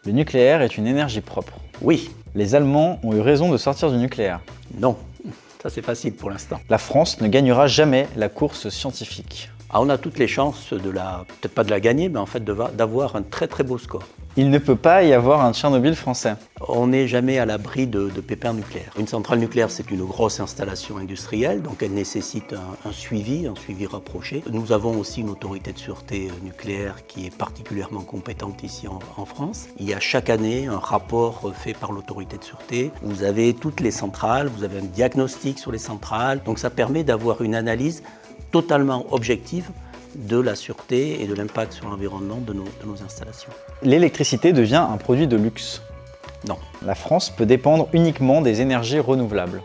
Le nucléaire est une énergie propre. Oui, Les Allemands ont eu raison de sortir du nucléaire. non, ça c'est facile pour l'instant. La France ne gagnera jamais la course scientifique. Ah, on a toutes les chances peut-être pas de la gagner, mais en fait d'avoir un très très beau score. Il ne peut pas y avoir un Tchernobyl français. On n'est jamais à l'abri de pépins nucléaires. Une centrale nucléaire, c'est une grosse installation industrielle, donc elle nécessite un suivi rapproché. Nous avons aussi une autorité de sûreté nucléaire qui est particulièrement compétente ici en France. Il y a chaque année un rapport fait par l'autorité de sûreté. Vous avez toutes les centrales, vous avez un diagnostic sur les centrales, donc ça permet d'avoir une analyse totalement objective de la sûreté et de l'impact sur l'environnement de nos installations. L'électricité devient un produit de luxe. Non, La France peut dépendre uniquement des énergies renouvelables.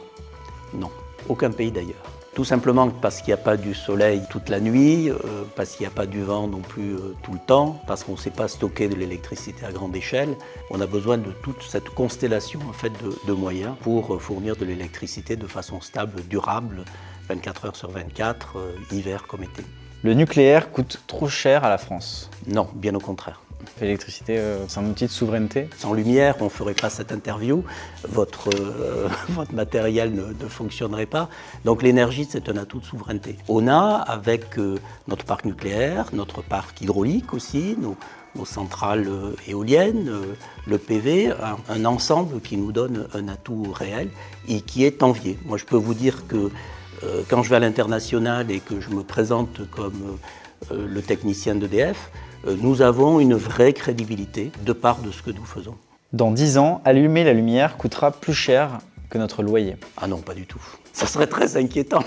non, aucun pays d'ailleurs. Tout simplement parce qu'il n'y a pas du soleil toute la nuit, parce qu'il n'y a pas du vent non plus tout le temps, parce qu'on ne sait pas stocker de l'électricité à grande échelle. On a besoin de toute cette constellation en fait, de moyens pour fournir de l'électricité de façon stable, durable, 24 heures sur 24, hiver comme été. Le nucléaire coûte trop cher à la France. Non, bien au contraire. L'électricité, c'est un outil de souveraineté. Sans lumière, on ne ferait pas cette interview, votre matériel ne fonctionnerait pas. Donc l'énergie, c'est un atout de souveraineté. On a, avec notre parc nucléaire, notre parc hydraulique aussi, nos centrales éoliennes, le PV, un ensemble qui nous donne un atout réel et qui est envié. Moi, je peux vous dire que quand je vais à l'international et que je me présente comme le technicien d'EDF, nous avons une vraie crédibilité de part de ce que nous faisons. Dans 10 ans, allumer la lumière coûtera plus cher que notre loyer. Ah non, pas du tout. Ça serait très inquiétant.